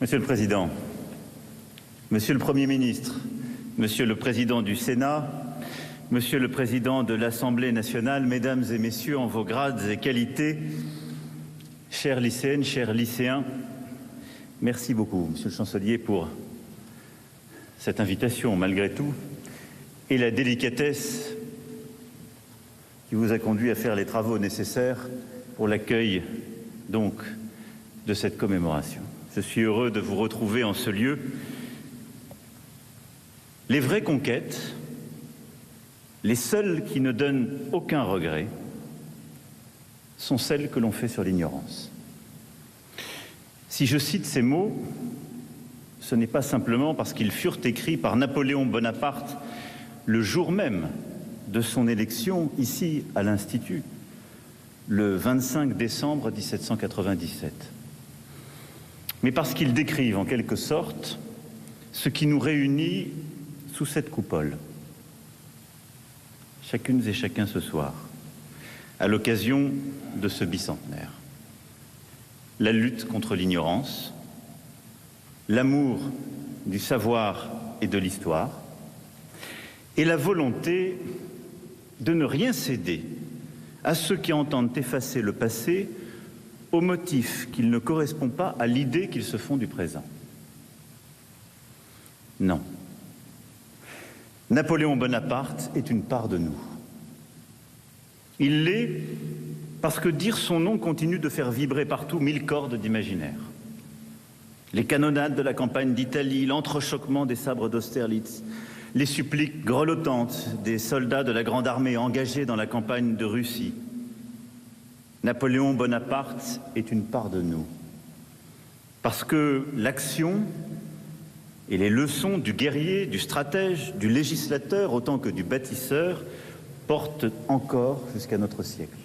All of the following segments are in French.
Monsieur le Président, Monsieur le Premier ministre, Monsieur le Président du Sénat, Monsieur le Président de l'Assemblée nationale, Mesdames et Messieurs, en vos grades et qualités, chères lycéennes, chers lycéens, merci beaucoup, Monsieur le Chancelier, pour cette invitation, malgré tout, et la délicatesse qui vous a conduit à faire les travaux nécessaires pour l'accueil, donc, de cette commémoration. Je suis heureux de vous retrouver en ce lieu. Les vraies conquêtes, les seules qui ne donnent aucun regret, sont celles que l'on fait sur l'ignorance. Si je cite ces mots, ce n'est pas simplement parce qu'ils furent écrits par Napoléon Bonaparte le jour même de son élection ici à l'Institut, le 25 décembre 1797. Mais parce qu'ils décrivent en quelque sorte ce qui nous réunit sous cette coupole, chacune et chacun ce soir, à l'occasion de ce bicentenaire. La lutte contre l'ignorance, l'amour du savoir et de l'histoire, et la volonté de ne rien céder à ceux qui entendent effacer le passé au motif qu'il ne correspond pas à l'idée qu'ils se font du présent. Non. Napoléon Bonaparte est une part de nous. Il l'est parce que dire son nom continue de faire vibrer partout 1000 cordes d'imaginaire. Les canonnades de la campagne d'Italie, l'entrechoquement des sabres d'Austerlitz, les suppliques grelottantes des soldats de la Grande Armée engagés dans la campagne de Russie. Napoléon Bonaparte est une part de nous. Parce que l'action et les leçons du guerrier, du stratège, du législateur, autant que du bâtisseur, portent encore jusqu'à notre siècle.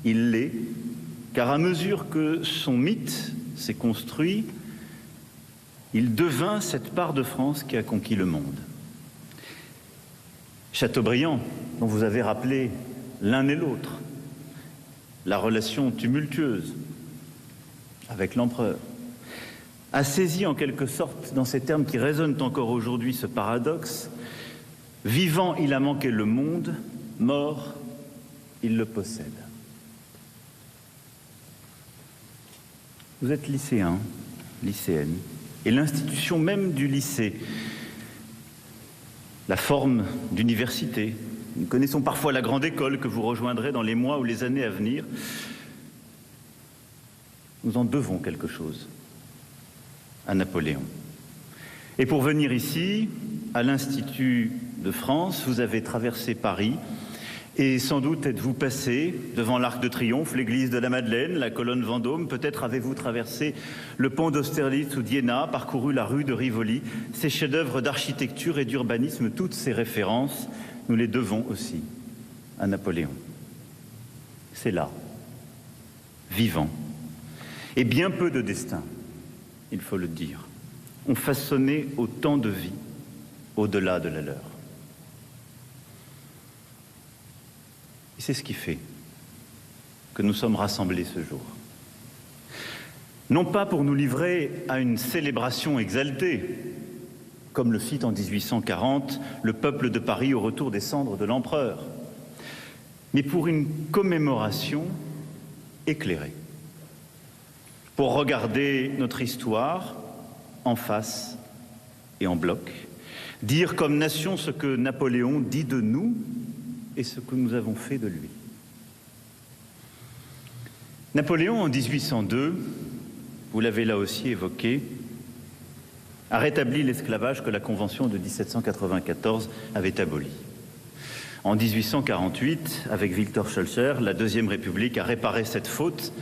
Il l'est, car à mesure que son mythe s'est construit, il devint cette part de France qui a conquis le monde. Chateaubriand, dont vous avez rappelé l'un et l'autre la relation tumultueuse avec l'empereur, a saisi en quelque sorte, dans ces termes qui résonnent encore aujourd'hui, ce paradoxe: vivant, il a manqué le monde, mort, il le possède. Vous êtes lycéen, lycéenne, et l'institution même du lycée, la forme d'université, nous connaissons parfois la grande école que vous rejoindrez dans les mois ou les années à venir, nous en devons quelque chose à Napoléon. Et pour venir ici, à l'Institut de France, vous avez traversé Paris et sans doute êtes-vous passé devant l'Arc de Triomphe, l'église de la Madeleine, la colonne Vendôme, peut-être avez-vous traversé le pont d'Austerlitz ou d'Iéna, parcouru la rue de Rivoli, ces chefs-d'œuvre d'architecture et d'urbanisme, toutes ces références, nous les devons aussi à Napoléon. C'est là, vivant, et bien peu de destins, il faut le dire, ont façonné autant de vies au-delà de la leur. Et c'est ce qui fait que nous sommes rassemblés ce jour. Non pas pour nous livrer à une célébration exaltée, comme le fit en 1840 le peuple de Paris au retour des cendres de l'empereur, mais pour une commémoration éclairée, pour regarder notre histoire en face et en bloc, dire comme nation ce que Napoléon dit de nous et ce que nous avons fait de lui. Napoléon, en 1802, vous l'avez là aussi évoqué, a rétabli l'esclavage que la Convention de 1794 avait aboli. En 1848, avec Victor Schœlcher, la Deuxième République a réparé cette faute,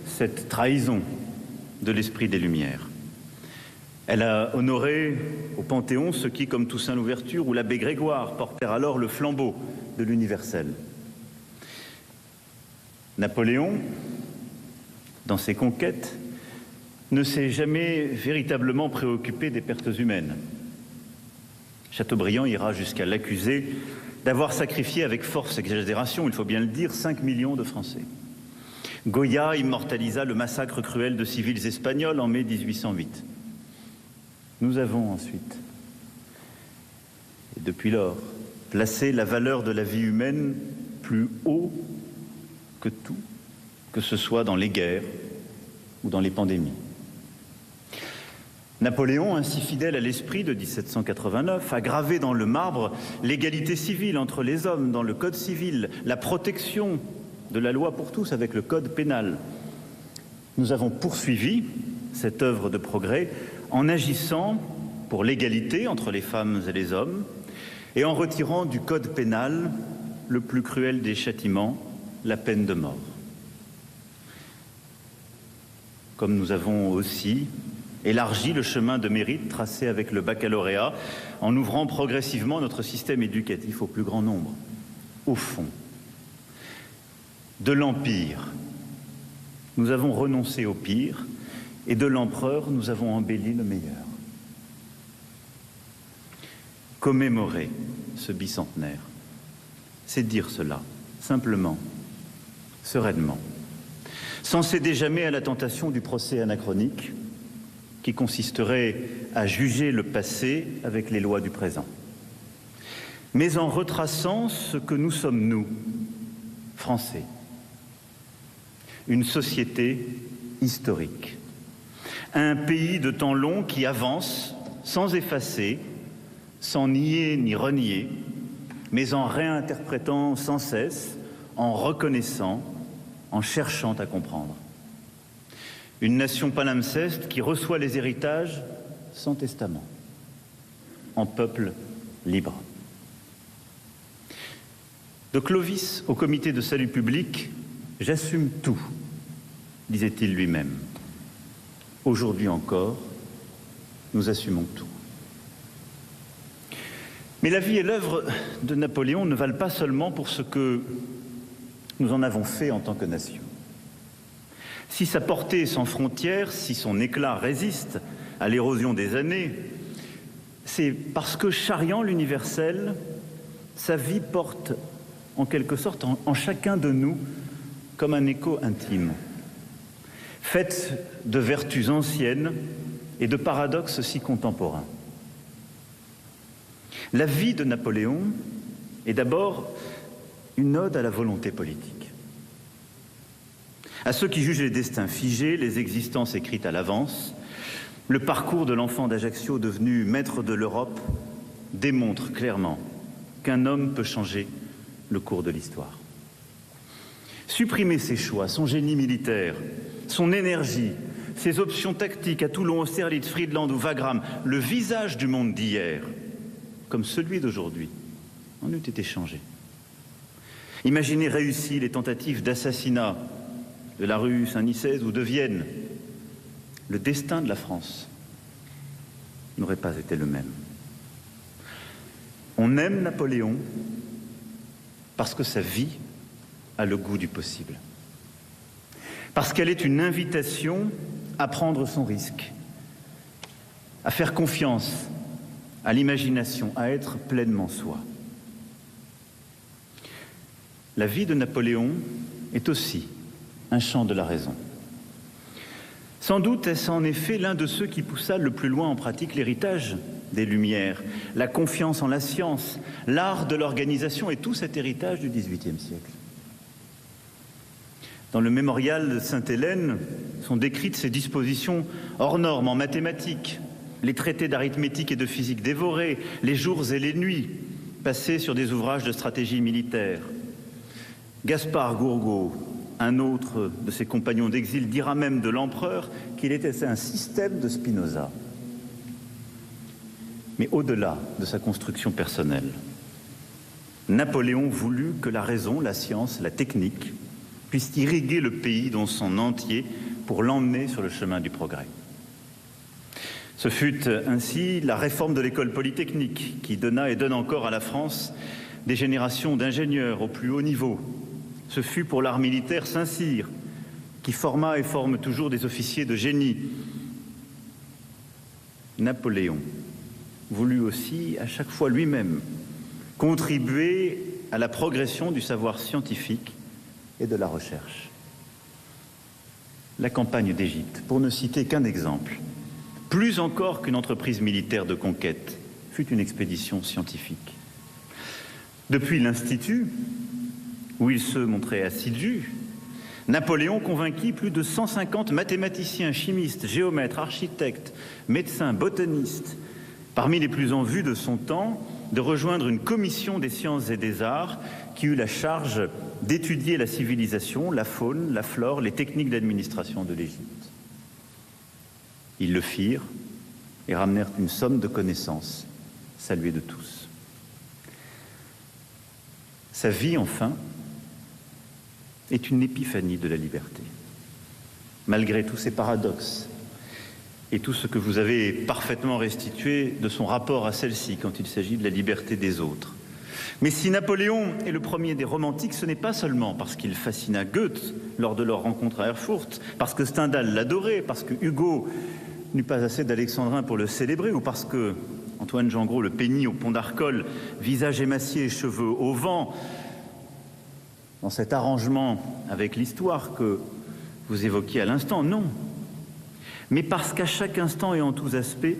cette trahison de l'esprit des Lumières. Elle a honoré au Panthéon ceux qui, comme Toussaint Louverture ou l'abbé Grégoire, portèrent alors le flambeau de l'universel. Napoléon, dans ses conquêtes, ne s'est jamais véritablement préoccupé des pertes humaines. Chateaubriand ira jusqu'à l'accuser d'avoir sacrifié avec force et exagération, il faut bien le dire, 5 millions de Français. Goya immortalisa le massacre cruel de civils espagnols en mai 1808. Nous avons ensuite, et depuis lors, placé la valeur de la vie humaine plus haut que tout, que ce soit dans les guerres ou dans les pandémies. Napoléon, ainsi fidèle à l'esprit de 1789, a gravé dans le marbre l'égalité civile entre les hommes dans le Code civil, la protection de la loi pour tous avec le Code pénal. Nous avons poursuivi cette œuvre de progrès en agissant pour l'égalité entre les femmes et les hommes et en retirant du Code pénal le plus cruel des châtiments, la peine de mort. Comme nous avons aussi élargi le chemin de mérite tracé avec le baccalauréat en ouvrant progressivement notre système éducatif au plus grand nombre. Au fond, de l'Empire, nous avons renoncé au pire et de l'Empereur, nous avons embelli le meilleur. Commémorer ce bicentenaire, c'est dire cela, simplement, sereinement, sans céder jamais à la tentation du procès anachronique qui consisterait à juger le passé avec les lois du présent, mais en retraçant ce que nous sommes, nous, Français, une société historique, un pays de temps long qui avance sans effacer, sans nier ni renier, mais en réinterprétant sans cesse, en reconnaissant, en cherchant à comprendre. Une nation palimpseste qui reçoit les héritages sans testament, en peuple libre. De Clovis au comité de salut public, j'assume tout, disait-il lui-même. Aujourd'hui encore, nous assumons tout. Mais la vie et l'œuvre de Napoléon ne valent pas seulement pour ce que nous en avons fait en tant que nation. Si sa portée est sans frontières, si son éclat résiste à l'érosion des années, c'est parce que, charriant l'universel, sa vie porte en quelque sorte en chacun de nous comme un écho intime, faite de vertus anciennes et de paradoxes si contemporains. La vie de Napoléon est d'abord une ode à la volonté politique. À ceux qui jugent les destins figés, les existences écrites à l'avance, le parcours de l'enfant d'Ajaccio devenu maître de l'Europe démontre clairement qu'un homme peut changer le cours de l'histoire. Supprimer ses choix, son génie militaire, son énergie, ses options tactiques à Toulon, Austerlitz, Friedland ou Wagram, le visage du monde d'hier, comme celui d'aujourd'hui, en eût été changé. Imaginez réussi les tentatives d'assassinat de la rue Saint-Nicèze ou de Vienne. Le destin de la France n'aurait pas été le même. On aime Napoléon parce que sa vie a le goût du possible. Parce qu'elle est une invitation à prendre son risque, à faire confiance à l'imagination, à être pleinement soi. La vie de Napoléon est aussi un chant de la raison. Sans doute est-ce en effet l'un de ceux qui poussa le plus loin en pratique l'héritage des Lumières, la confiance en la science, l'art de l'organisation et tout cet héritage du XVIIIe siècle. Dans le mémorial de Sainte-Hélène sont décrites ses dispositions hors normes en mathématiques, les traités d'arithmétique et de physique dévorés, les jours et les nuits passés sur des ouvrages de stratégie militaire. Gaspard Gourgaud, un autre de ses compagnons d'exil, dira même de l'empereur qu'il était un système de Spinoza. Mais au-delà de sa construction personnelle, Napoléon voulut que la raison, la science, la technique puissent irriguer le pays dans son entier pour l'emmener sur le chemin du progrès. Ce fut ainsi la réforme de l'école polytechnique qui donna et donne encore à la France des générations d'ingénieurs au plus haut niveau. Ce fut pour l'art militaire Saint-Cyr qui forma et forme toujours des officiers de génie. Napoléon voulut aussi, à chaque fois lui-même, contribuer à la progression du savoir scientifique et de la recherche. la campagne d'Égypte, pour ne citer qu'un exemple, plus encore qu'une entreprise militaire de conquête, fut une expédition scientifique. Depuis l'Institut, où il se montrait assidu, Napoléon convainquit plus de 150 mathématiciens, chimistes, géomètres, architectes, médecins, botanistes, parmi les plus en vue de son temps, de rejoindre une commission des sciences et des arts qui eut la charge d'étudier la civilisation, la faune, la flore, les techniques d'administration de l'Égypte. Ils le firent et ramenèrent une somme de connaissances, saluée de tous. Sa vie, enfin, est une épiphanie de la liberté. Malgré tous ses paradoxes et tout ce que vous avez parfaitement restitué de son rapport à celle-ci quand il s'agit de la liberté des autres. Mais si Napoléon est le premier des romantiques, ce n'est pas seulement parce qu'il fascina Goethe lors de leur rencontre à Erfurt, parce que Stendhal l'adorait, parce que Hugo n'eut pas assez d'alexandrin pour le célébrer, ou parce que Antoine Gengros le peignit au pont d'Arcole, visage émacié et cheveux au vent, dans cet arrangement avec l'histoire que vous évoquiez à l'instant, non. Mais parce qu'à chaque instant et en tous aspects,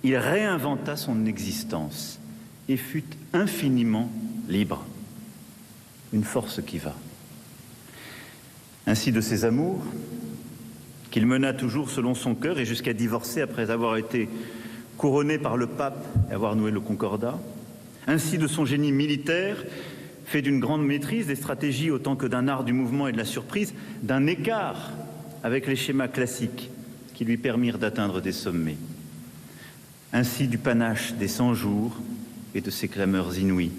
il réinventa son existence et fut infiniment libre. Une force qui va. Ainsi de ses amours, qu'il mena toujours selon son cœur et jusqu'à divorcer après avoir été couronné par le pape et avoir noué le concordat. Ainsi de son génie militaire, fait d'une grande maîtrise des stratégies autant que d'un art du mouvement et de la surprise, d'un écart avec les schémas classiques qui lui permirent d'atteindre des sommets. Ainsi du panache des 100 jours et de ses clameurs inouïes.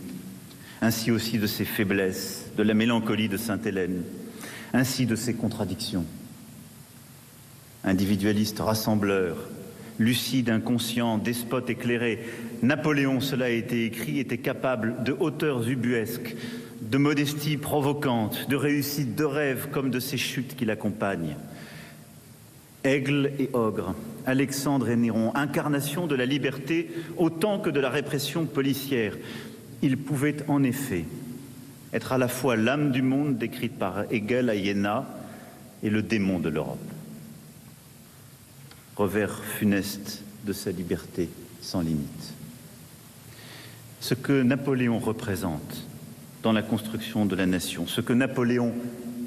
Ainsi aussi de ses faiblesses, de la mélancolie de Sainte-Hélène. Ainsi de ses contradictions. Individualiste rassembleur, lucide, inconscient, despote éclairé, Napoléon, cela a été écrit, était capable de hauteurs ubuesques, de modestie provocante, de réussite de rêve comme de ces chutes qui l'accompagnent. Aigle et ogre, Alexandre et Néron, incarnation de la liberté autant que de la répression policière. Il pouvait en effet être à la fois l'âme du monde décrite par Hegel à Iéna et le démon de l'Europe. Revers funeste de sa liberté sans limite. Ce que Napoléon représente dans la construction de la nation, ce que Napoléon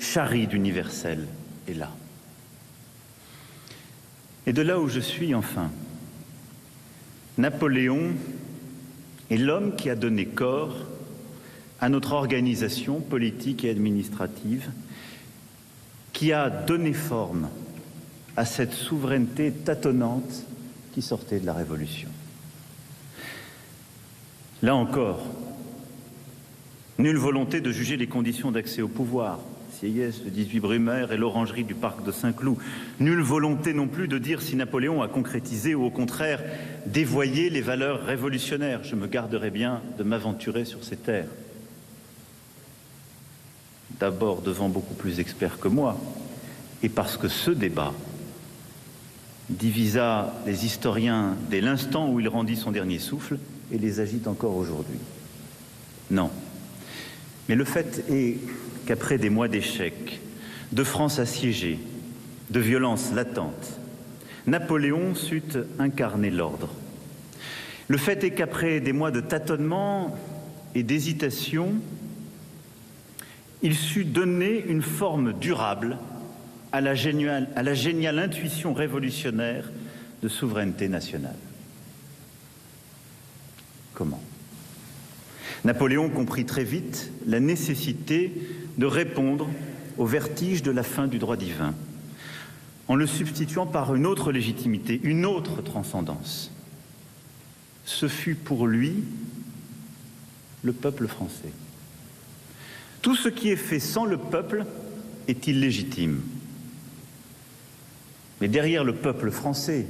charrie d'universel est là. Et de là où je suis, enfin, Napoléon est l'homme qui a donné corps à notre organisation politique et administrative, qui a donné forme à cette souveraineté tâtonnante qui sortait de la Révolution. Là encore, nulle volonté de juger les conditions d'accès au pouvoir, Sieyès, le 18 Brumaire et l'orangerie du parc de Saint-Cloud. Nulle volonté non plus de dire si Napoléon a concrétisé ou au contraire dévoyé les valeurs révolutionnaires. Je me garderai bien de m'aventurer sur ces terres. D'abord devant beaucoup plus experts que moi, et parce que ce débat divisa les historiens dès l'instant où il rendit son dernier souffle et les agite encore aujourd'hui. Non. Mais le fait est qu'après des mois d'échecs, de France assiégée, de violences latentes, Napoléon sut incarner l'ordre. Le fait est qu'après des mois de tâtonnement et d'hésitation, il sut donner une forme durable à la géniale intuition révolutionnaire de souveraineté nationale. Comment ? Napoléon comprit très vite la nécessité de répondre au vertige de la fin du droit divin, en le substituant par une autre légitimité, une autre transcendance. Ce fut pour lui le peuple français. Tout ce qui est fait sans le peuple est illégitime. Mais derrière le peuple français,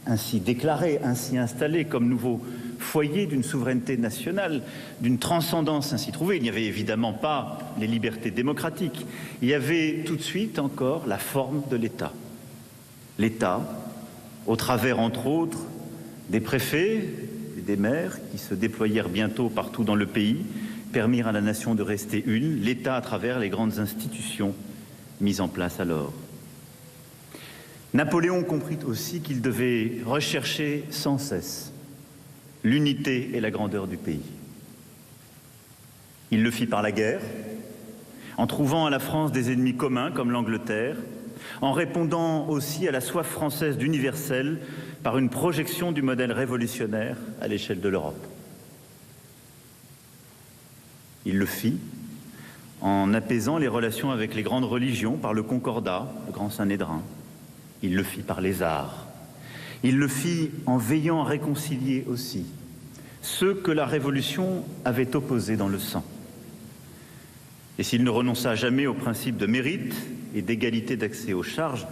ainsi déclaré, ainsi installé comme nouveau foyer d'une souveraineté nationale, d'une transcendance ainsi trouvée, il n'y avait évidemment pas les libertés démocratiques. Il y avait tout de suite encore la forme de l'État. L'État, au travers entre autres des préfets et des maires qui se déployèrent bientôt partout dans le pays, permirent à la nation de rester une, l'État à travers les grandes institutions mises en place alors. Napoléon comprit aussi qu'il devait rechercher sans cesse l'unité et la grandeur du pays. Il le fit par la guerre, en trouvant à la France des ennemis communs comme l'Angleterre, en répondant aussi à la soif française d'universel par une projection du modèle révolutionnaire à l'échelle de l'Europe. Il le fit en apaisant les relations avec les grandes religions par le Concordat, le Grand Saint-Nédrin. Il le fit par les arts. Il le fit en veillant à réconcilier aussi ceux que la Révolution avait opposés dans le sang. Et s'il ne renonça jamais au principe de mérite et d'égalité d'accès aux charges,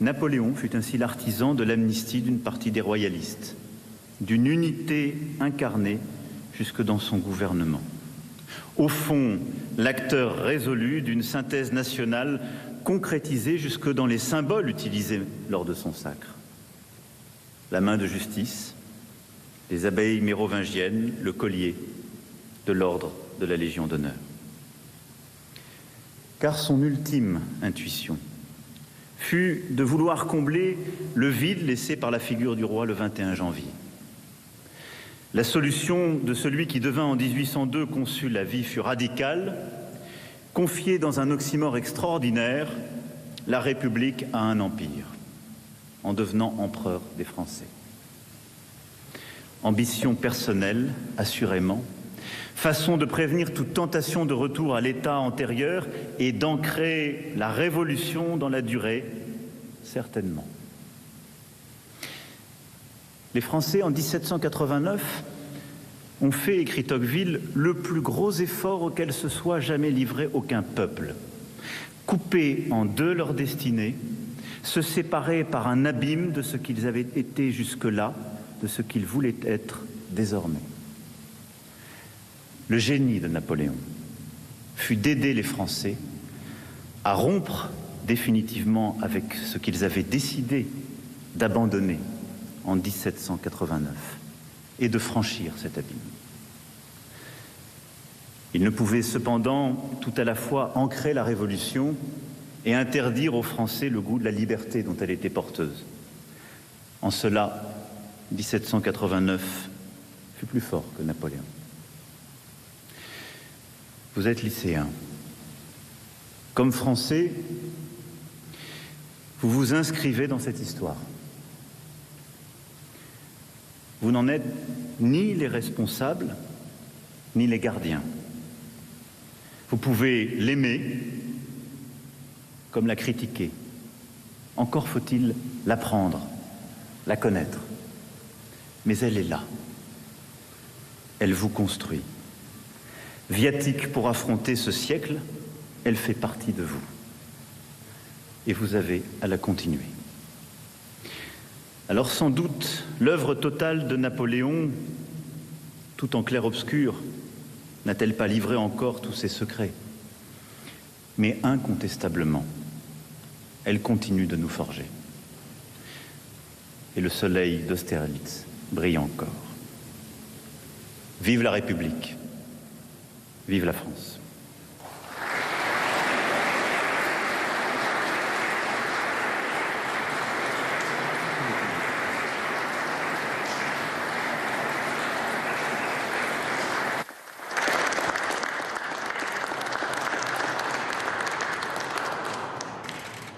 Napoléon fut ainsi l'artisan de l'amnistie d'une partie des royalistes, d'une unité incarnée jusque dans son gouvernement. Au fond, l'acteur résolu d'une synthèse nationale concrétisée jusque dans les symboles utilisés lors de son sacre. La main de justice, les abeilles mérovingiennes, le collier de l'ordre de la Légion d'honneur. Car son ultime intuition fut de vouloir combler le vide laissé par la figure du roi le 21 janvier. La solution de celui qui devint en 1802 consul à vie fut radicale, confier dans un oxymore extraordinaire la République à un empire, en devenant empereur des Français. Ambition personnelle, assurément, façon de prévenir toute tentation de retour à l'état antérieur et d'ancrer la révolution dans la durée, certainement. Les Français, en 1789, ont fait, écrit Tocqueville, le plus gros effort auquel se soit jamais livré aucun peuple. Couper en deux leur destinée, se séparer par un abîme de ce qu'ils avaient été jusque-là, de ce qu'ils voulaient être désormais. Le génie de Napoléon fut d'aider les Français à rompre définitivement avec ce qu'ils avaient décidé d'abandonner en 1789 et de franchir cet abîme. Il ne pouvait cependant tout à la fois ancrer la Révolution et interdire aux Français le goût de la liberté dont elle était porteuse. En cela, 1789 fut plus fort que Napoléon. Vous êtes lycéen. Comme Français, vous vous inscrivez dans cette histoire. Vous n'en êtes ni les responsables, ni les gardiens. Vous pouvez l'aimer comme la critiquer. Encore faut-il l'apprendre, la connaître. Mais elle est là. Elle vous construit. Viatique pour affronter ce siècle, elle fait partie de vous. Et vous avez à la continuer. Alors sans doute, l'œuvre totale de Napoléon, tout en clair-obscur, n'a-t-elle pas livré encore tous ses secrets? Mais incontestablement, elle continue de nous forger. Et le soleil d'Austerlitz brille encore. Vive la République, vive la France.